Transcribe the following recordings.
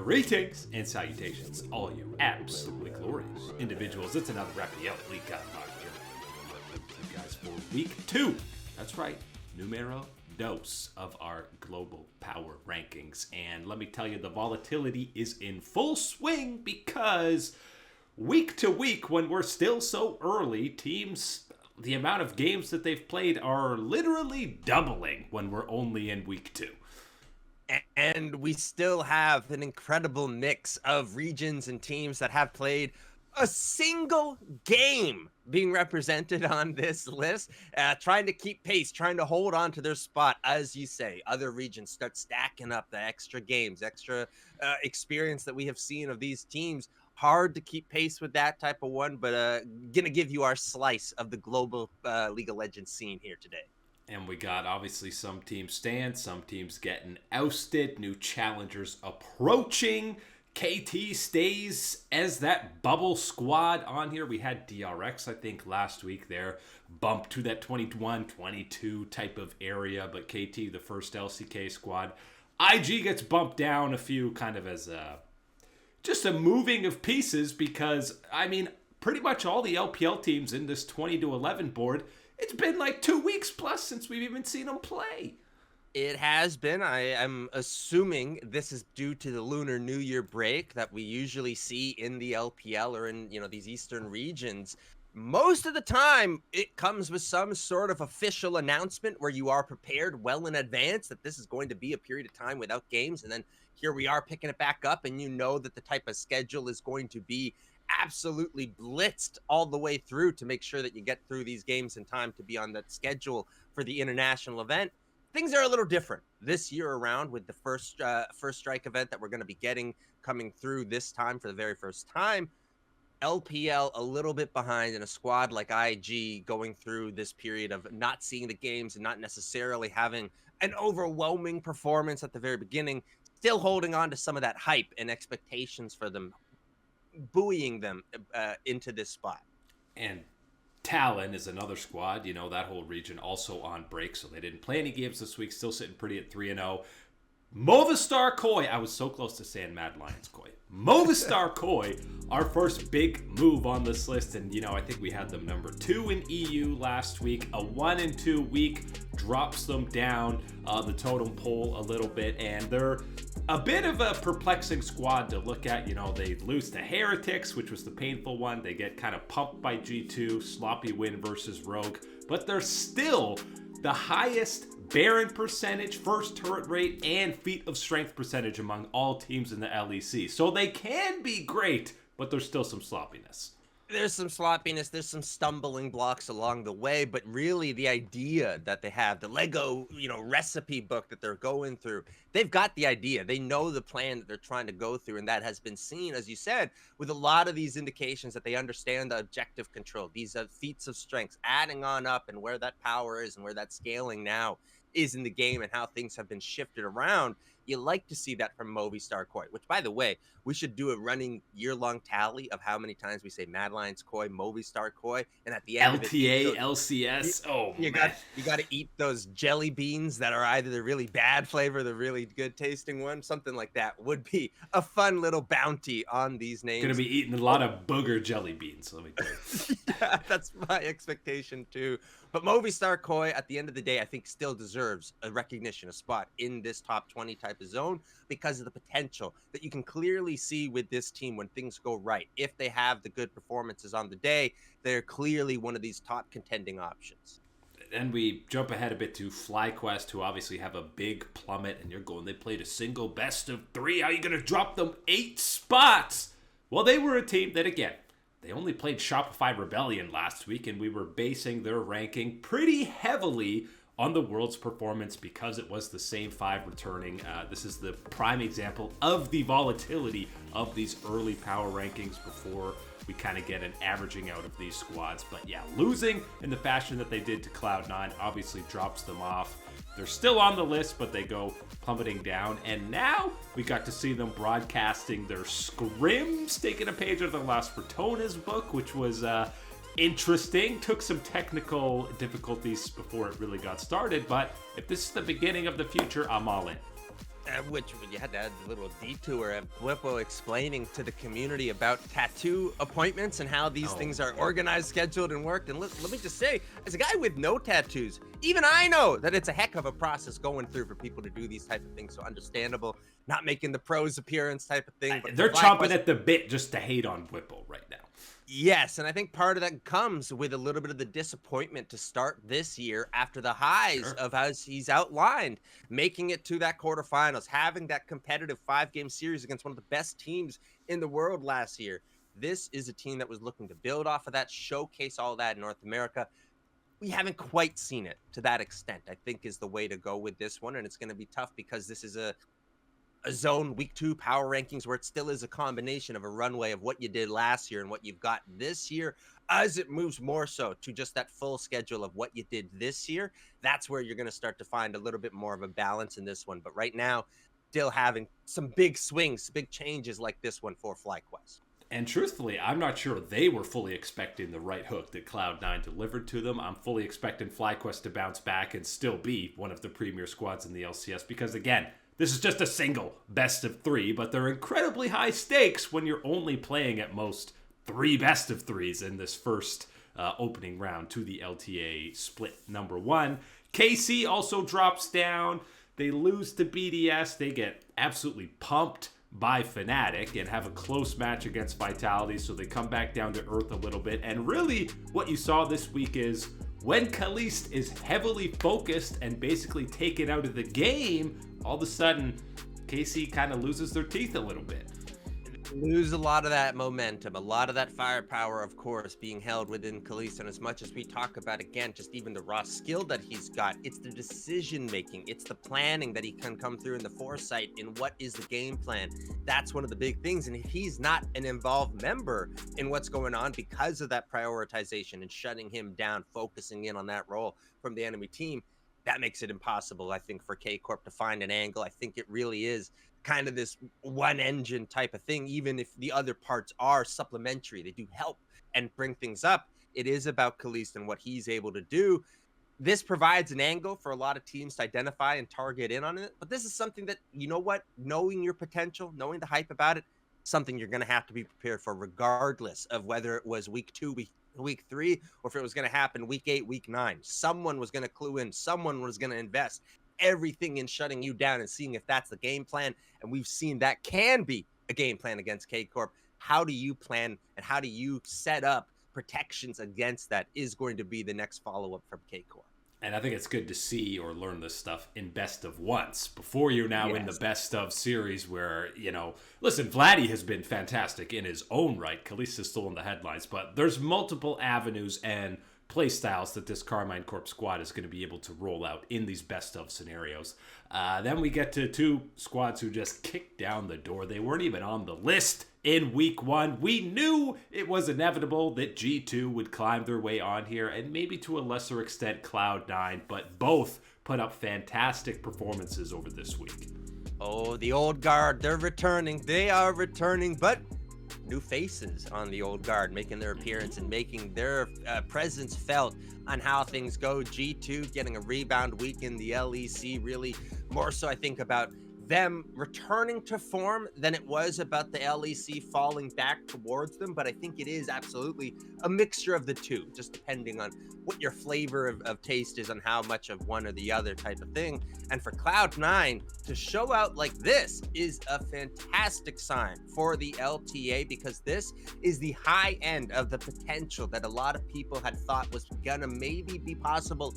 Greetings and salutations, all you absolutely glorious individuals. It's another FPL Elite Unlocked here with you guys for week 2. That's right, numero dos of our global power rankings. And let me tell you, the volatility is in full swing because week to week, when we're still so early, teams, the amount of games that they've played are literally doubling when we're only in week 2. And we still have an incredible mix of regions and teams that have played a single game being represented on this list, trying to keep pace, trying to hold on to their spot. As you say, other regions start stacking up the extra games, extra experience that we have seen of these teams. Hard to keep pace with that type of one, but gonna give you our slice of the global League of Legends scene here today. And we got, obviously, some teams staying, some teams getting ousted, new challengers approaching. KT stays as that bubble squad on here. We had DRX, I think, last week there, bumped to that 21, 22 type of area, but KT, the first LCK squad. IG gets bumped down a few kind of as just a moving of pieces because, I mean, pretty much all the LPL teams in this 20 to 11 board, it's been like 2 weeks plus since we've even seen them play. It has been. I am assuming this is due to the Lunar New Year break that we usually see in the LPL or in, these Eastern regions. Most of the time, it comes with some sort of official announcement where you are prepared well in advance that this is going to be a period of time without games. And then here we are picking it back up, and you know that the type of schedule is going to be absolutely blitzed all the way through to make sure that you get through these games in time to be on that schedule for the international event. Things are a little different this year around with the first strike event that we're going to be getting coming through this time for the very first time. LPL a little bit behind, and a squad like IG going through this period of not seeing the games and not necessarily having an overwhelming performance at the very beginning, still holding on to some of that hype and expectations for them, buoying them into this spot. And Talon is another squad, that whole region also on break, so they didn't play any games this week, still sitting pretty at 3-0. Movistar Koi, I was so close to saying Mad Lions Koi. Movistar Koi, our first big move on this list, and I think we had them number 2 in EU last week. A 1-2 week drops them down the totem pole a little bit, and they're a bit of a perplexing squad to look at. They lose to Heretics, which was the painful one. They get kind of pumped by G2, sloppy win versus Rogue, but they're still the highest Baron percentage, first turret rate, and feat of strength percentage among all teams in the LEC. So they can be great, but there's still some sloppiness. There's some sloppiness, there's some stumbling blocks along the way, but really the idea that they have, the Lego, recipe book that they're going through, they've got the idea. They know the plan that they're trying to go through, and that has been seen, as you said, with a lot of these indications that they understand the objective control, these feats of strength, adding on up and where that power is and where that scaling now is in the game and how things have been shifted around. You like to see that from Movistar Koi, which, by the way, we should do a running year-long tally of how many times we say Mad Lions Koi, Movistar Koi, and at the end LTA, of it, LCS, you got to eat those jelly beans that are either the really bad flavor, the really good tasting one, something like that would be a fun little bounty on these names. Gonna be eating a lot of booger jelly beans, let me tell you. Yeah, that's my expectation too. But Movistar Koi, at the end of the day, I think still deserves a recognition, a spot in this top 20 type of zone because of the potential that you can clearly see with this team when things go right. If they have the good performances on the day, they're clearly one of these top contending options. And we jump ahead a bit to FlyQuest, who obviously have a big plummet, and you're going, they played a single best of 3. How are you going to drop them 8 spots? Well, they were a team that, again, they only played Shopify Rebellion last week, and we were basing their ranking pretty heavily on the world's performance because it was the same 5 returning. This is the prime example of the volatility of these early power rankings before we kind of get an averaging out of these squads. But yeah, losing in the fashion that they did to Cloud9 obviously drops them off. They're still on the list, but they go plummeting down. And now we got to see them broadcasting their scrims, taking a page out of the Las Fortunas book, which was interesting. Took some technical difficulties before it really got started, but if this is the beginning of the future, I'm all in. Which you had to add a little detour of Whippo explaining to the community about tattoo appointments and how these things are organized, scheduled, and worked. And let me just say, as a guy with no tattoos, even I know that it's a heck of a process going through for people to do these type of things. So understandable, not making the pros appearance type of thing. But they're chomping at the bit just to hate on Whippo right now. Yes, and I think part of that comes with a little bit of the disappointment to start this year after the highs of, as he's outlined, making it to that quarterfinals, having that competitive 5-game series against one of the best teams in the world last year. This is a team that was looking to build off of that, showcase all that in North America. We haven't quite seen it to that extent, I think, is the way to go with this one, and it's going to be tough because this is a zone week 2 power rankings where it still is a combination of a runway of what you did last year and what you've got this year. As it moves more so to just that full schedule of what you did this year, that's where you're going to start to find a little bit more of a balance in this one. But right now, still having some big swings, big changes like this one for FlyQuest. And truthfully, I'm not sure they were fully expecting the right hook that Cloud9 delivered to them. I'm fully expecting FlyQuest to bounce back and still be one of the premier squads in the LCS because, again, this is just a single best of 3, but they're incredibly high stakes when you're only playing at most 3 best of 3s in this first opening round to the LTA split number 1. KC also drops down. They lose to BDS. They get absolutely pumped by Fnatic and have a close match against Vitality, so they come back down to earth a little bit. And really, what you saw this week is when Kalist is heavily focused and basically taken out of the game, all of a sudden, KC kind of loses their teeth a little bit. Lose a lot of that momentum, a lot of that firepower, of course, being held within Kalist. And as much as we talk about, again, just even the raw skill that he's got, it's the decision making, it's the planning that he can come through in the foresight in what is the game plan. That's one of the big things. And if he's not an involved member in what's going on because of that prioritization and shutting him down, focusing in on that role from the enemy team, that makes it impossible, I think, for K Corp to find an angle. I think it really is kind of this one engine type of thing, even if the other parts are supplementary. They do help and bring things up. It is about Kalist and what he's able to do. This provides an angle for a lot of teams to identify and target in on it. But this is something that, you know what, knowing your potential, knowing the hype about it, something you're going to have to be prepared for regardless of whether it was week 2, week 3, or if it was going to happen week 8, week 9. Someone was going to clue in. Someone was going to invest everything in shutting you down and seeing if that's the game plan. And we've seen that can be a game plan against K Corp. How do you plan and how do you set up protections against that is going to be the next follow-up from K Corp. And I think it's good to see or learn this stuff in best of once before you're now in the best of series where, you know, listen, Vladdy has been fantastic in his own right. Kalist is still in the headlines, but there's multiple avenues and play styles that this Karmine Corp squad is going to be able to roll out in these best of scenarios. Then we get to 2 squads who just kicked down the door. They weren't even on the list in week 1. We knew it was inevitable that G2 would climb their way on here, and maybe to a lesser extent Cloud9, but both put up fantastic performances over this week. Oh, the old guard, they're returning. They are returning, but new faces on the old guard making their appearance and making their presence felt on how things go. G2 getting a rebound week in the LEC, really more so I think about them returning to form than it was about the LEC falling back towards them. But I think it is absolutely a mixture of the two, just depending on what your flavor of taste is on how much of one or the other type of thing. And for Cloud9 to show out like this is a fantastic sign for the LTA, because this is the high end of the potential that a lot of people had thought was gonna maybe be possible,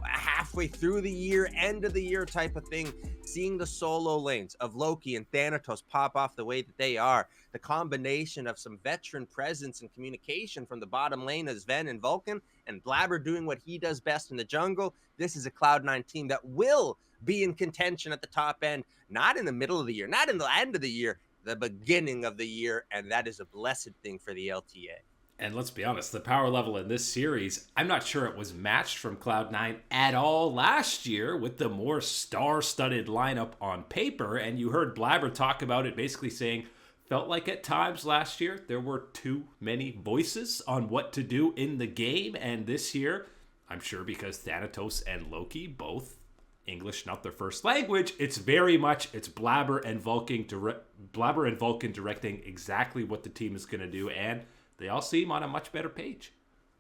halfway through the year, end of the year type of thing. Seeing the solo lanes of Loki and Thanatos pop off the way that they are, the combination of some veteran presence and communication from the bottom lane as Ven and Vulcan, and Blabber doing what he does best in the jungle. This is a Cloud9 team that will be in contention at the top end, not in the middle of the year, not in the end of the year, the beginning of the year, and that is a blessed thing for the LTA. And let's be honest, the power level in this series, I'm not sure it was matched from Cloud9 at all last year with the more star-studded lineup on paper. And you heard Blabber talk about it, basically saying, felt like at times last year there were too many voices on what to do in the game. And this year, I'm sure because Thanatos and Loki both English not their first language, it's very much it's Blabber and Vulcan directing exactly what the team is going to do, and they all seem on a much better page.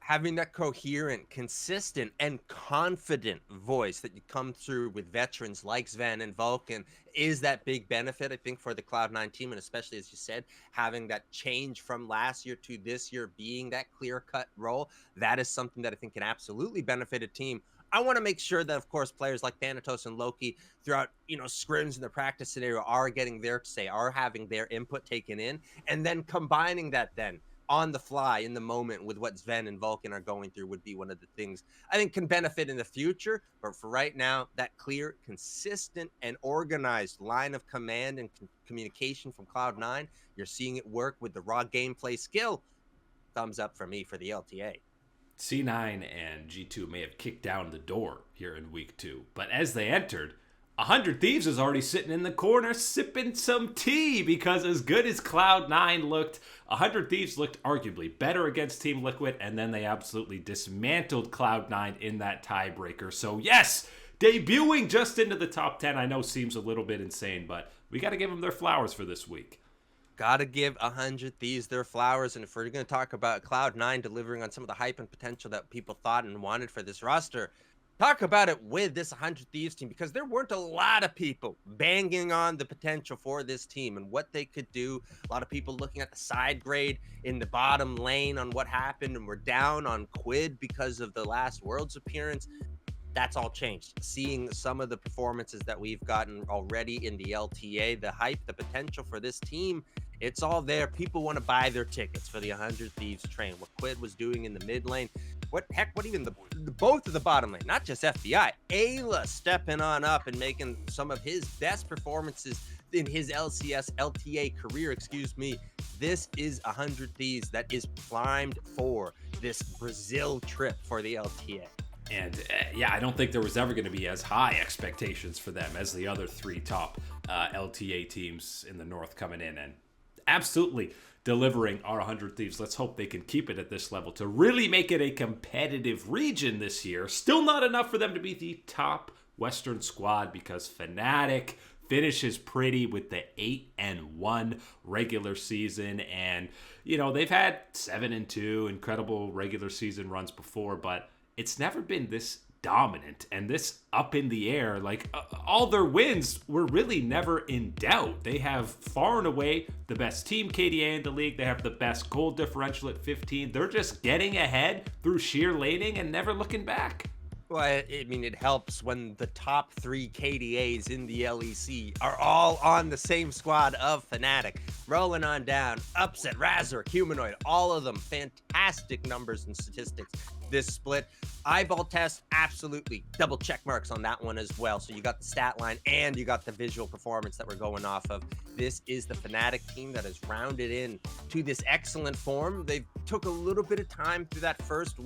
Having that coherent, consistent, and confident voice that you come through with veterans like Sven and Vulcan is that big benefit, I think, for the Cloud9 team, and especially, as you said, having that change from last year to this year being that clear-cut role, that is something that I think can absolutely benefit a team. I want to make sure that, of course, players like Thanatos and Loki throughout, scrims in the practice scenario are getting their say, are having their input taken in, and then combining that then on the fly in the moment with what Sven and Vulcan are going through would be one of the things I think can benefit in the future. But for right now, that clear, consistent, and organized line of command and communication from Cloud9, you're seeing it work with the raw gameplay skill. Thumbs up for me for the LTA. C9 and G2 may have kicked down the door here in week 2, but as they entered, 100 Thieves is already sitting in the corner sipping some tea, because as good as Cloud9 looked, 100 Thieves looked arguably better against Team Liquid, and then they absolutely dismantled Cloud9 in that tiebreaker. So yes, debuting just into the top 10 I know seems a little bit insane, but we got to give them their flowers for this week. Gotta give 100 Thieves their flowers, and if we're going to talk about Cloud9 delivering on some of the hype and potential that people thought and wanted for this roster, talk about it with this 100 Thieves team, because there weren't a lot of people banging on the potential for this team and what they could do. A lot of people looking at the side grade in the bottom lane on what happened, and we're down on Quid because of the last Worlds appearance. That's all changed. Seeing some of the performances that we've gotten already in the LTA, the hype, the potential for this team, it's all there. People want to buy their tickets for the 100 Thieves train. What Quid was doing in the mid lane, what even the both of the bottom lane, not just FBI, Ayla stepping on up and making some of his best performances in his LCS LTA career, This is 100 Thieves that is primed for this Brazil trip for the LTA. And I don't think there was ever going to be as high expectations for them as the other 3 top LTA teams in the North coming in and absolutely delivering our 100 Thieves. Let's hope they can keep it at this level to really make it a competitive region this year. Still not enough for them to be the top Western squad, because Fnatic finishes pretty with the 8-1 regular season, and they've had 7-2 incredible regular season runs before, but it's never been this dominant and this up in the air. Like all their wins were really never in doubt. They have far and away the best team KDA in the league. They have the best goal differential at 15. They're just getting ahead through sheer laning and never looking back. Well, it helps when the top 3 KDAs in the LEC are all on the same squad of Fnatic. Rolling on down, Upset, Razor, Humanoid, all of them fantastic numbers and statistics. This split, eyeball test, absolutely double check marks on that one as well. So you got the stat line and you got the visual performance that we're going off of. This is the Fnatic team that has rounded in to this excellent form. They took a little bit of time through that first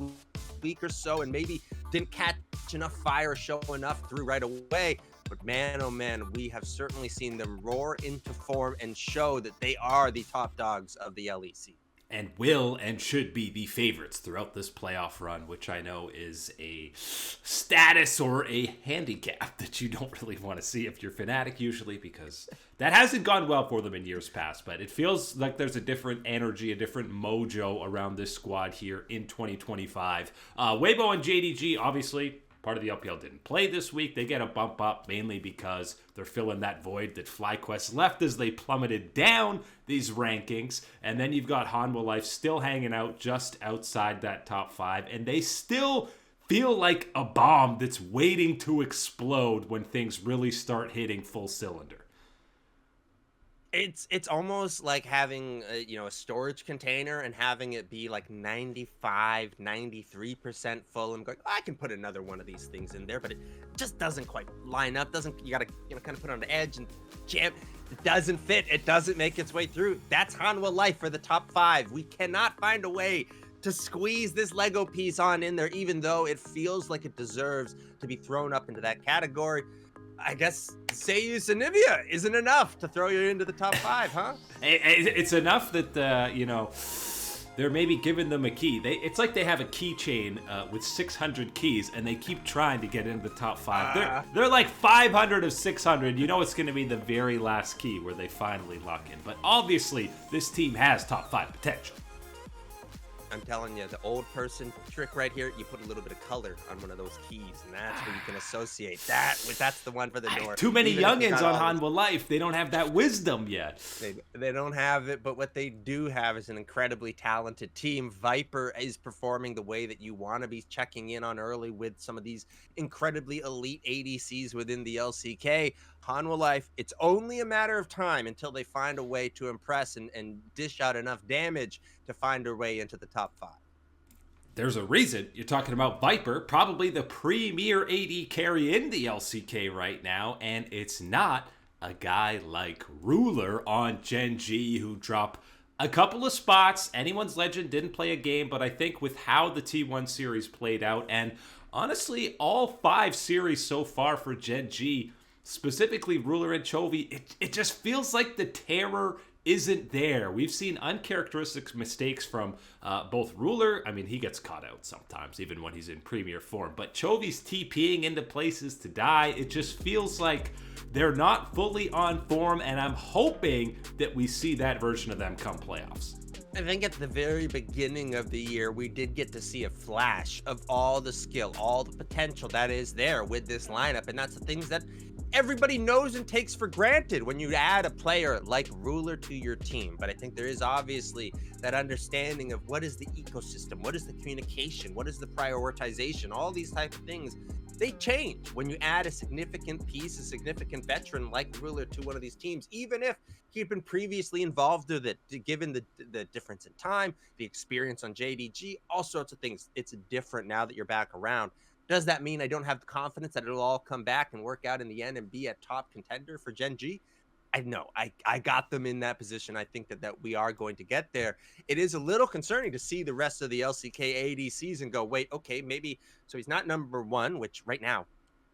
week or so and maybe didn't catch enough fire, show enough through right away. But man, oh man, we have certainly seen them roar into form and show that they are the top dogs of the LEC. And will and should be the favorites throughout this playoff run, which I know is a status or a handicap that you don't really want to see if you're Fnatic usually, because that hasn't gone well for them in years past. But it feels like there's a different energy, a different mojo around this squad here in 2025. Weibo and JDG, obviously, part of the LPL didn't play this week. They get a bump up mainly because they're filling that void that FlyQuest left as they plummeted down these rankings. And then you've got Hanwha Life still hanging out just outside that top 5. And they still feel like a bomb that's waiting to explode when things really start hitting full cylinder. It's almost like having a storage container and having it be like 93% full and going, I can put another one of these things in there, but it just doesn't quite line up. You gotta kind of put it on the edge and jam. It doesn't fit. It doesn't make its way through. That's Hanwha Life for the top 5. We cannot find a way to squeeze this Lego piece on in there, even though it feels like it deserves to be thrown up into that category. I guess Seiyus and Nivea isn't enough to throw you into the top 5, huh? It's enough that, they're maybe giving them a key. It's like they have a keychain with 600 keys, and they keep trying to get into the top 5. They're like 500 of 600. You know it's going to be the very last key where they finally lock in. But obviously, this team has top 5 potential. I'm telling you, the old person trick right here, you put a little bit of color on one of those keys, and that's where you can associate that with, that's the one for the door. Too many youngins on Hanwha Life. They don't have that wisdom yet. They don't have it, but what they do have is an incredibly talented team. Viper is performing the way that you want to be, checking in on early with some of these incredibly elite ADCs within the LCK. Hanwha Life, it's only a matter of time until they find a way to impress and dish out enough damage to find their way into the top 5. There's a reason you're talking about Viper, probably the premier AD carry in the LCK right now, and it's not a guy like Ruler on Gen.G who drop a couple of spots. Anyone's Legend didn't play a game, but I think with how the T1 series played out, and honestly, all 5 series so far for Gen.G, specifically Ruler and Chovy, it just feels like the terror isn't there. We've seen uncharacteristic mistakes from both Ruler. I mean, he gets caught out sometimes, even when he's in premier form. But Chovy's TPing into places to die. It just feels like they're not fully on form, and I'm hoping that we see that version of them come playoffs. I think at the very beginning of the year, we did get to see a flash of all the skill, all the potential that is there with this lineup. And that's the things that everybody knows and takes for granted when you add a player like Ruler to your team. But I think there is obviously that understanding of what is the ecosystem, what is the communication, what is the prioritization, all these type of things. They change when you add a significant piece, a significant veteran like Ruler to one of these teams, even if he'd been previously involved with it, given the difference in time, the experience on JDG, all sorts of things. It's different now that you're back around. Does that mean I don't have the confidence that it'll all come back and work out in the end and be a top contender for Gen.G? I know I got them in that position. I think that we are going to get there. It is a little concerning to see the rest of the LCK ADCs and go, wait, okay, maybe, so he's not number 1, which right now,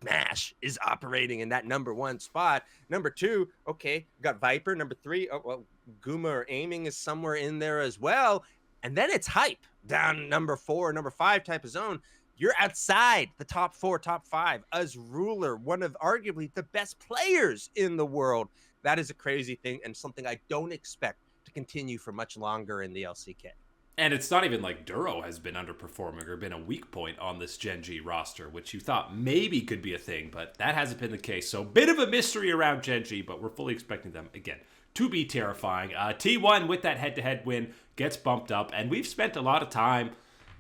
Mash is operating in that number 1 spot. Number 2, okay, got Viper. Number 3, oh, well, Guma or Aiming is somewhere in there as well. And then it's Hype down number 4, number 5 type of zone. You're outside the top 4, top 5 as Ruler, one of arguably the best players in the world. That is a crazy thing and something I don't expect to continue for much longer in the LCK. And it's not even like Duro has been underperforming or been a weak point on this Gen.G roster, which you thought maybe could be a thing, but that hasn't been the case. So bit of a mystery around Gen.G, but we're fully expecting them, again, to be terrifying. T1 with that head-to-head win gets bumped up, and we've spent a lot of time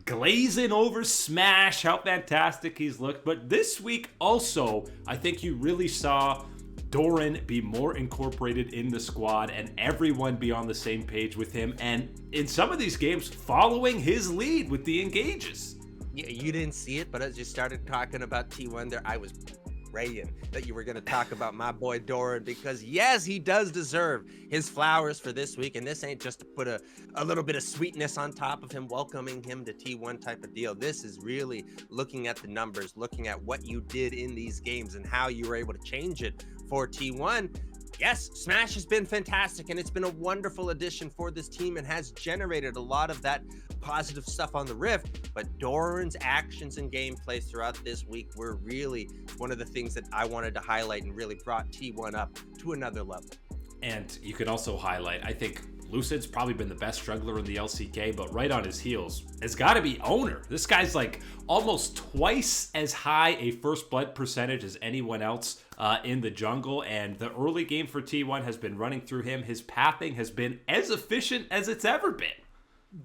glazing over Smash, how fantastic he's looked. But this week also, I think you really saw Doran be more incorporated in the squad and everyone be on the same page with him. And in some of these games, following his lead with the engages. Yeah, you didn't see it, but as you started talking about T1 there, I was praying that you were going to talk about my boy Doran, because yes, he does deserve his flowers for this week, and this ain't just to put a little bit of sweetness on top of him, welcoming him to T1 type of deal. This is really looking at the numbers, looking at what you did in these games and how you were able to change it for T1. Yes, Smash has been fantastic, and it's been a wonderful addition for this team and has generated a lot of that positive stuff on the Rift. But Doran's actions and gameplay throughout this week were really one of the things that I wanted to highlight and really brought T1 up to another level. And you could also highlight, I think Lucid's probably been the best struggler in the LCK, but right on his heels has got to be Owner. This guy's like almost twice as high a first blood percentage as anyone else in the jungle, and the early game for T1 has been running through him. His pathing has been as efficient as it's ever been.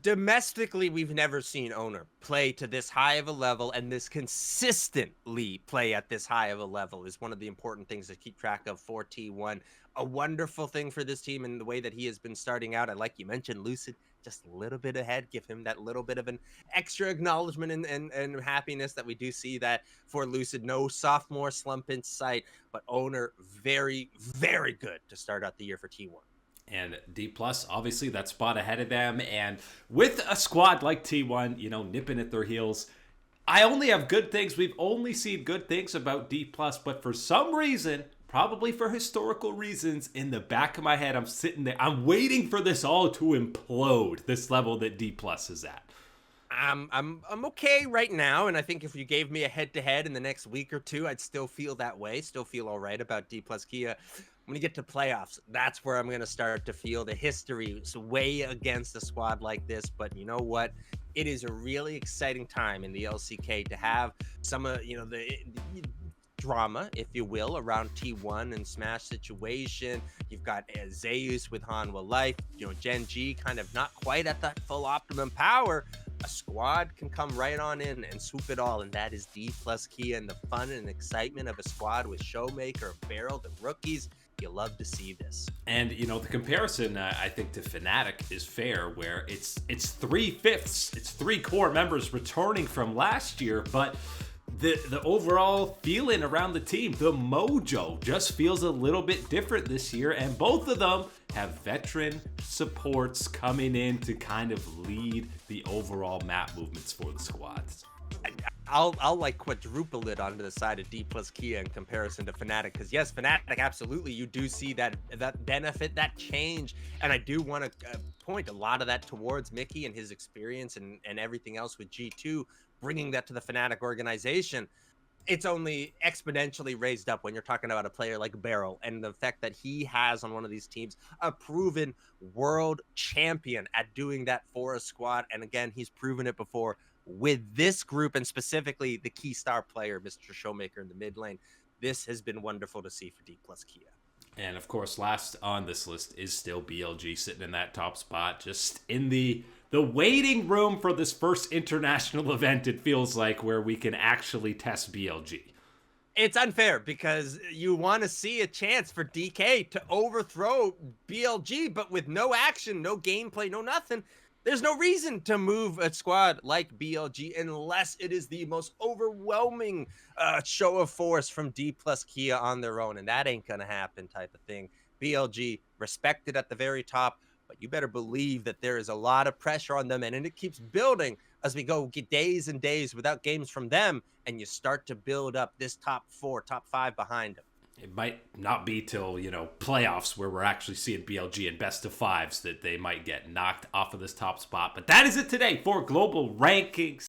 Domestically, we've never seen Owner play to this high of a level, and this consistently play at this high of a level is one of the important things to keep track of for T1. A wonderful thing for this team in the way that he has been starting out. And like you mentioned, Lucid, just a little bit ahead. Give him that little bit of an extra acknowledgement and happiness that we do see that for Lucid. No sophomore slump in sight, but Owner very, very good to start out the year for T1. And D+, obviously, that spot ahead of them. And with a squad like T1, you know, nipping at their heels, I only have good things. We've only seen good things about D+, but for some reason, probably for historical reasons, in the back of my head, I'm sitting there. I'm waiting for this all to implode, this level that D Plus is at. I'm okay right now, and I think if you gave me a head-to-head in the next week or two, I'd still feel that way, still feel all right about D plus Kia. When you get to playoffs, that's where I'm going to start to feel the history way against a squad like this. But you know what? It is a really exciting time in the LCK to have some of, the drama, if you will, around T1 and Smash situation. You've got Zeus with Hanwha Life, Gen.G kind of not quite at that full optimum power. A squad can come right on in and swoop it all, and that is D plus Kia, and the fun and excitement of a squad with Showmaker, Beryl, the rookies. You love to see this. And the comparison I think to Fnatic is fair, where it's 3/5, it's 3 core members returning from last year, but the overall feeling around the team, the mojo, just feels a little bit different this year, and both of them have veteran supports coming in to kind of lead the overall map movements for the squads. I'll like quadruple it onto the side of D plus Kia in comparison to Fnatic, because yes, Fnatic, absolutely, you do see that benefit, that change, and I do want to point a lot of that towards Mickey and his experience and everything else with G2, bringing that to the Fnatic organization. It's only exponentially raised up when you're talking about a player like Beryl, and the fact that he has on one of these teams a proven world champion at doing that for a squad. And again, he's proven it before with this group, and specifically the key star player, Mr. Showmaker in the mid lane. This has been wonderful to see for D plus Kia. And of course, last on this list is still BLG, sitting in that top spot, just in the waiting room for this first international event, it feels like, where we can actually test BLG. It's unfair because you want to see a chance for DK to overthrow BLG, but with no action, no gameplay, no nothing. There's no reason to move a squad like BLG unless it is the most overwhelming show of force from D plus Kia on their own, and that ain't gonna happen type of thing. BLG respected at the very top, but you better believe that there is a lot of pressure on them, and it keeps building as we go get days and days without games from them, and you start to build up this top 4, top 5 behind them. It might not be till, playoffs where we're actually seeing BLG in best of 5s that they might get knocked off of this top spot. But that is it today for Global Rankings.